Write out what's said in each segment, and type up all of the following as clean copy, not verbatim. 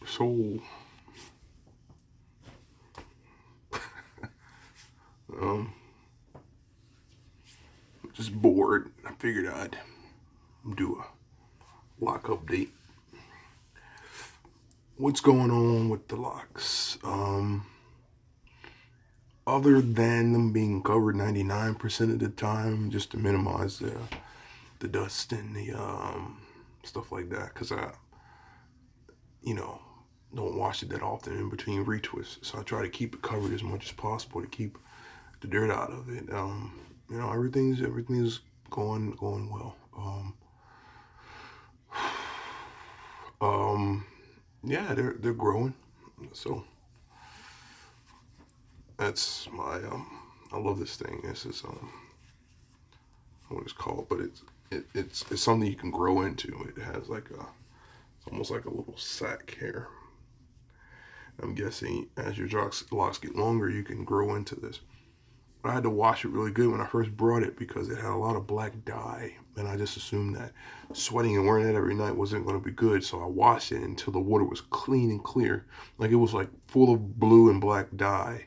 So, um, just bored. I figured I'd do a lock update. What's going on with the locks? Other than them being covered 99% of the time, just to minimize the dust and the stuff like that, because I, you know, don't wash it that often in between retwists. So I try to keep it covered as much as possible to keep the dirt out of it. Everything's going well. Um, yeah, they're growing. So that's my I love this thing. This is what it's called, but it's something you can grow into. It has like it's almost like a little sack here. I'm guessing as your locks get longer, you can grow into this. I had to wash it really good when I first brought it because it had a lot of black dye, and I just assumed that sweating and wearing it every night wasn't going to be good. So I washed it until the water was clean and clear, like it was like full of blue and black dye.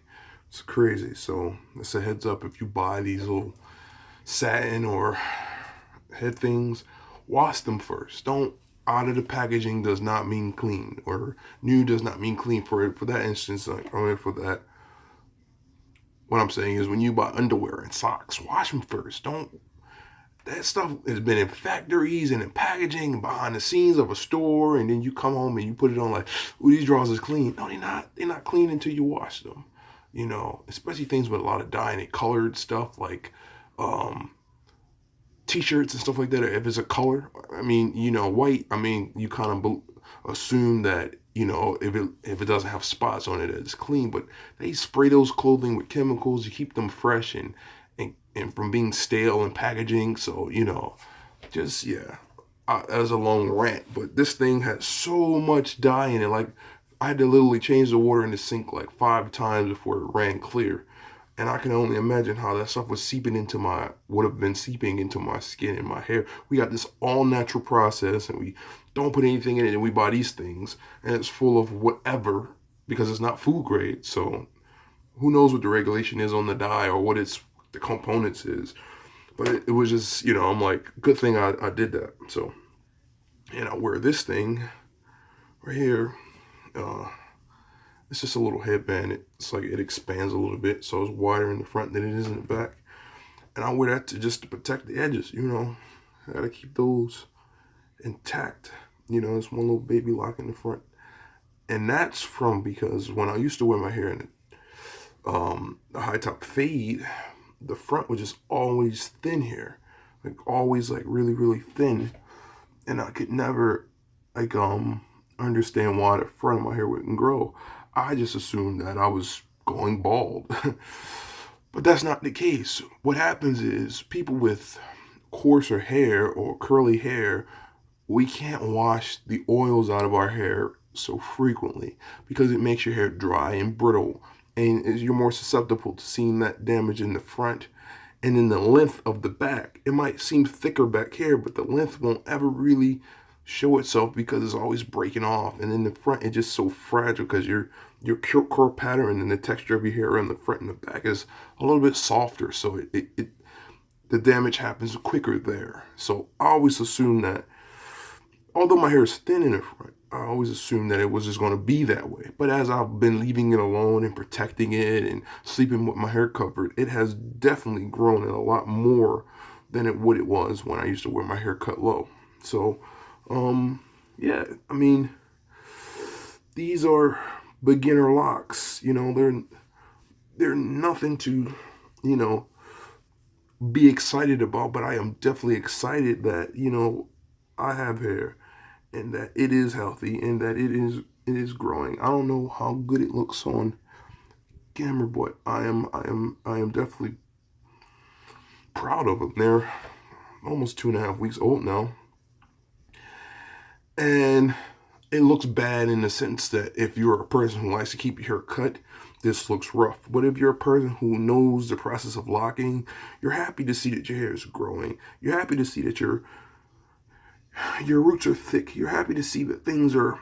It's crazy. So it's a heads up if you buy these little satin or head things, wash them first. Don't out of the packaging does not mean clean, or new does not mean clean for that instance. Like, I mean, for that, what I'm saying is when you buy underwear and socks, wash them first. Don't that stuff has been in factories and in packaging and behind the scenes of a store, and then you come home and you put it on like, "Ooh, these drawers is clean." No, they're not. They're not clean until you wash them. Especially things with a lot of dye and colored stuff like um, t-shirts and stuff like that. If it's a color, I mean, white. I mean, you kind of assume that if it doesn't have spots on it, it's clean. But they spray those clothing with chemicals to keep them fresh and from being stale and packaging. So just yeah, that was a long rant. But this thing had so much dye in it. Like I had to literally change the water in the sink like 5 times before it ran clear. And I can only imagine how that stuff was would have been seeping into my skin and my hair. We got this all natural process and we don't put anything in it and we buy these things and it's full of whatever because it's not food grade. So who knows what the regulation is on the dye or the components is. But it was just, I'm like, good thing I did that. So, and I wear this thing right here. It's just a little headband. It's like it expands a little bit, so it's wider in the front than it is in the back. And I wear that to protect the edges. I gotta keep those intact. It's one little baby lock in the front, and that's from because when I used to wear my hair in the high top fade, the front was just always thin hair, like always like really really thin, and I could never like understand why the front of my hair wouldn't grow. I just assumed that I was going bald. But that's not the case. What happens is people with coarser hair or curly hair, we can't wash the oils out of our hair so frequently because it makes your hair dry and brittle. And you're more susceptible to seeing that damage in the front and in the length of the back. It might seem thicker back here, but the length won't ever really show itself because it's always breaking off. And in the front, it's just so fragile because your curl pattern and the texture of your hair on the front and the back is a little bit softer. So the damage happens quicker there. So I always assume that, although my hair is thin in the front, I always assumed that it was just going to be that way. But as I've been leaving it alone and protecting it and sleeping with my hair covered, it has definitely grown a lot more than it was when I used to wear my hair cut low. So, yeah, I mean, these are beginner locks. They're nothing to, be excited about. But I am definitely excited that I have hair and that it is healthy and that it is growing. I don't know how good it looks on camera, but I am definitely proud of them. They're almost 2.5 weeks old now, and it looks bad in the sense that if you're a person who likes to keep your hair cut, this looks rough. But if you're a person who knows the process of locking, you're happy to see that your hair is growing. You're happy to see that your roots are thick. You're happy to see that things are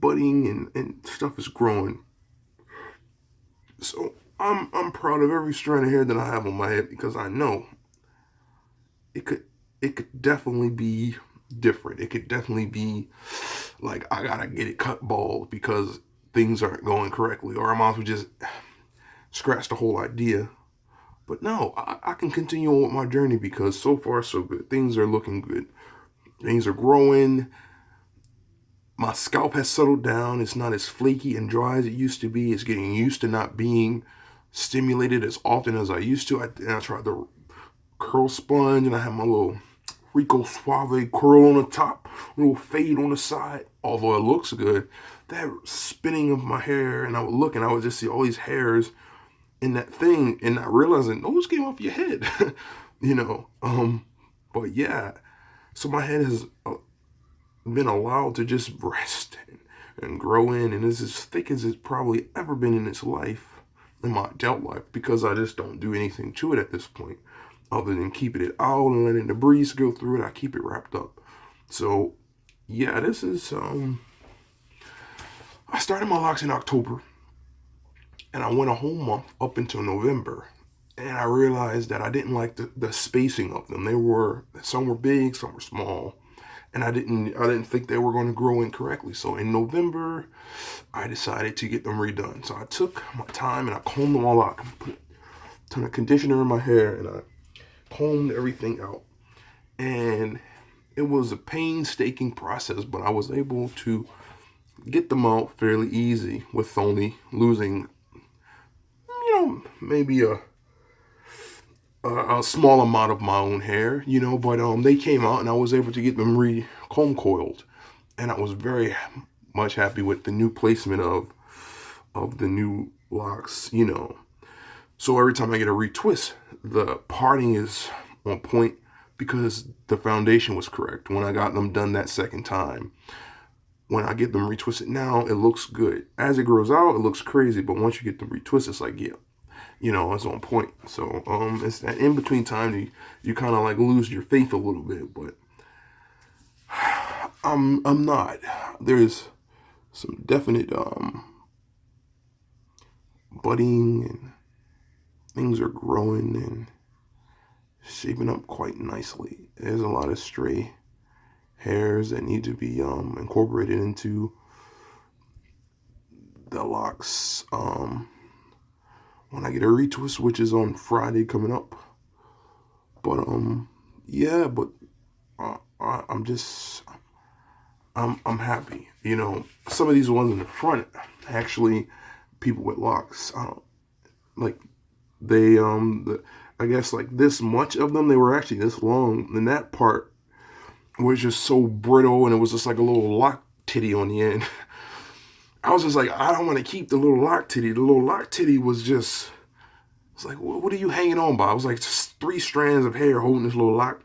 budding and stuff is growing. So I'm proud of every strand of hair that I have on my head, because I know it could definitely be different. It could definitely be like, I gotta get it cut bald because things aren't going correctly, or I might as well just scratch the whole idea. But no, I can continue on with my journey, because so far so good. Things are looking good. Things are growing. My scalp has settled down. It's not as flaky and dry as it used to be. It's getting used to not being stimulated as often as I used to. I tried the curl sponge, and I had my little Rico Suave curl on the top, a little fade on the side. Although it looks good, that spinning of my hair, and I would look and I would just see all these hairs in that thing, and not realizing those came off your head. you know. But yeah, so my head has been allowed to just rest and grow in, and it's as thick as it's probably ever been in its life, in my adult life, because I just don't do anything to it at this point other than keeping it out and letting the breeze go through it. I keep it wrapped up. So yeah, this is I started my locks in October, and I went a whole month up until November, and I realized that I didn't like the spacing of them. Some were big, some were small, and I didn't think they were going to grow in correctly. So in November, I decided to get them redone. So I took my time and I combed them all out. I put a ton of conditioner in my hair, and I combed everything out. And it was a painstaking process, but I was able to get them out fairly easy with only losing, maybe a small amount of my own hair, but they came out and I was able to get them comb coiled, and I was very much happy with the new placement of the new locks, So every time I get a retwist, the parting is on point because the foundation was correct when I got them done that second time. When I get them retwisted now, it looks good. As it grows out, it looks crazy, but once you get them retwisted, it's like, yeah, it's on point. So it's that in between time you kind of like lose your faith a little bit, but I'm not. There's some definite budding, and things are growing and shaping up quite nicely. There's a lot of stray hairs that need to be incorporated into the locks when I get a retwist, which is on Friday coming up. But yeah, but I'm happy. Some of these ones in the front, actually, people with locks, like they I guess like this much of them, they were actually this long, and that part was just so brittle, and it was just like a little lock titty on the end. I was just like, I don't want to keep the little lock titty. The little lock titty was just, it's like, what are you hanging on by? I was like, just 3 strands of hair holding this little lock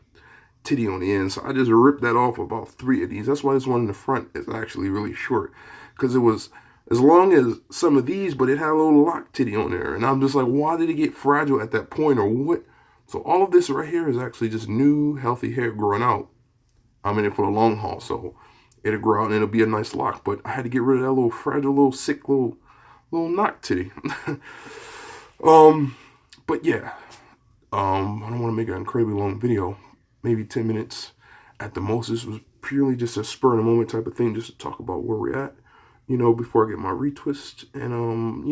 titty on the end. So I just ripped that off about 3 of these. That's why this one in the front is actually really short, because it was as long as some of these, but it had a little lock titty on there. And I'm just like, why did it get fragile at that point, or what? So all of this right here is actually just new, healthy hair growing out. I'm in it for the long haul, so it'll grow out and it'll be a nice lock. But I had to get rid of that little fragile, little sick, little knock titty. But yeah, I don't want to make an incredibly long video, maybe 10 minutes at the most. This was purely just a spur of the moment type of thing, just to talk about where we're at, before I get my retwist. And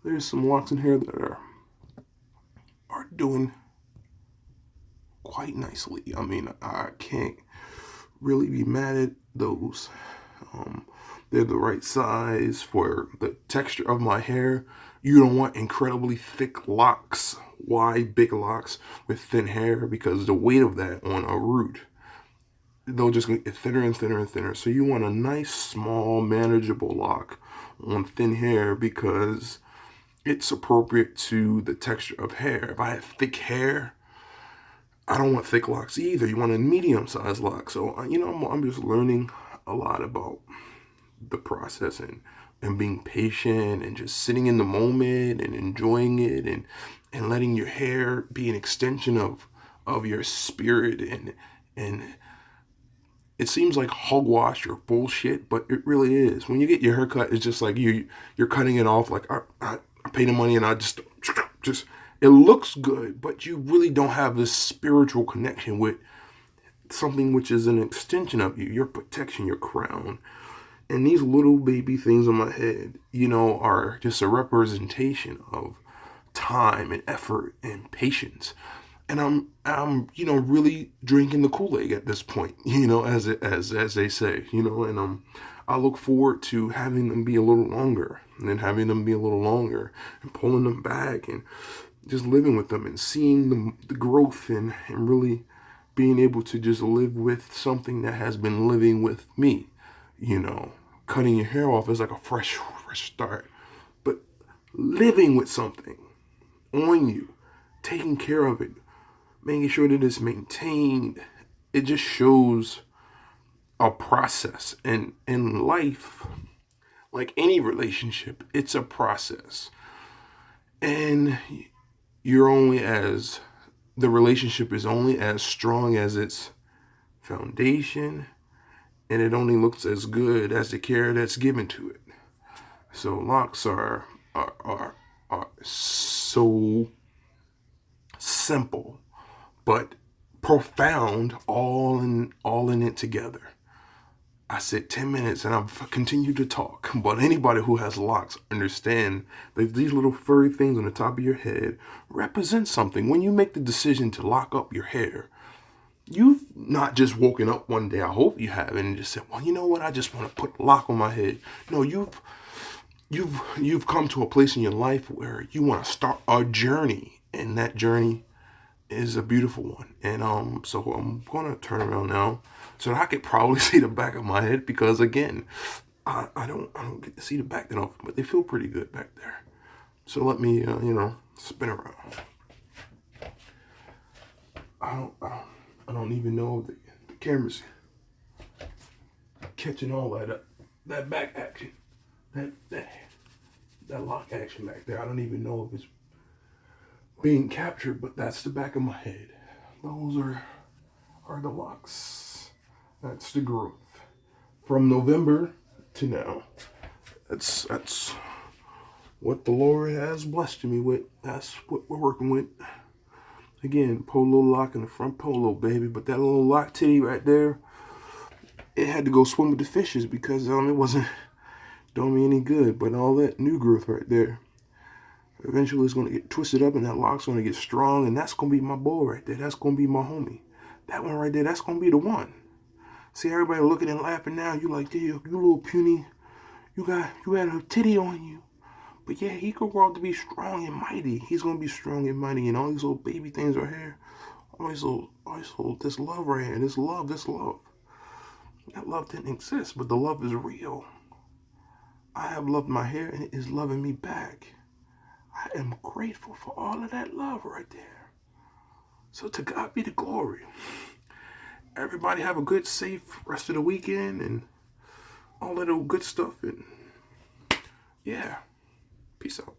there's some locks in here that are doing quite nicely. I mean, I can't really be mad at those. They're the right size for the texture of my hair. You don't want incredibly thick locks, wide, big locks with thin hair, because the weight of that on a root, they'll just get thinner and thinner and thinner. So you want a nice, small, manageable lock on thin hair, because it's appropriate to the texture of hair. If I have thick hair, I don't want thick locks either. You want a medium-sized lock. So, I'm just learning a lot about the process and being patient and just sitting in the moment and enjoying it and letting your hair be an extension of your spirit and it seems like hogwash or bullshit, but it really is. When you get your hair cut, it's just like you're cutting it off. Like I pay the money and I just it looks good, but you really don't have this spiritual connection with something which is an extension of you, your protection, your crown. And these little baby things on my head, are just a representation of time and effort and patience. And I'm really drinking the Kool-Aid at this point, as they say, and I look forward to having them be a little longer, and then having them be a little longer, and pulling them back, and just living with them, and seeing the growth, and really being able to just live with something that has been living with me. Cutting your hair off is like a fresh start, but living with something on you, taking care of it, making sure that it's maintained, it just shows a process. And in life, like any relationship, it's a process. And the relationship is only as strong as its foundation, and it only looks as good as the care that's given to it. So locks are so simple, but profound, all in it together. I said 10 minutes and I've continued to talk, but anybody who has locks understand that these little furry things on the top of your head represent something. When you make the decision to lock up your hair, you've not just woken up one day, I hope you have, and just said, well, you know what, I just want to put a lock on my head. No, you've come to a place in your life where you want to start a journey, and that journey is a beautiful one. And so I'm gonna turn around now so that I could probably see the back of my head, because again, I don't get to see the back that often, but they feel pretty good back there. So let me spin around. I don't even know if the camera's catching all that back action, that lock action back there. I don't even know if it's being captured, but that's the back of my head. Those are the locks. That's the growth from November to now. That's what the Lord has blessed me with. That's what we're working with. Again, polo lock in the front polo, baby. But that little lock titty right there, it had to go swim with the fishes because it wasn't doing me any good. But all that new growth right there, eventually it's going to get twisted up and that lock's going to get strong. And that's going to be my boy right there. That's going to be my homie. That one right there, that's going to be the one. See everybody looking and laughing now. You like, yeah, you little puny. You had a titty on you. But yeah, he could grow up to be strong and mighty. He's going to be strong and mighty. And all these little baby things right here. All these little, this love right here. This love. That love didn't exist, but the love is real. I have loved my hair and it is loving me back. I am grateful for all of that love right there. So to God be the glory. Everybody have a good, safe rest of the weekend and all that old good stuff. And yeah. Peace out.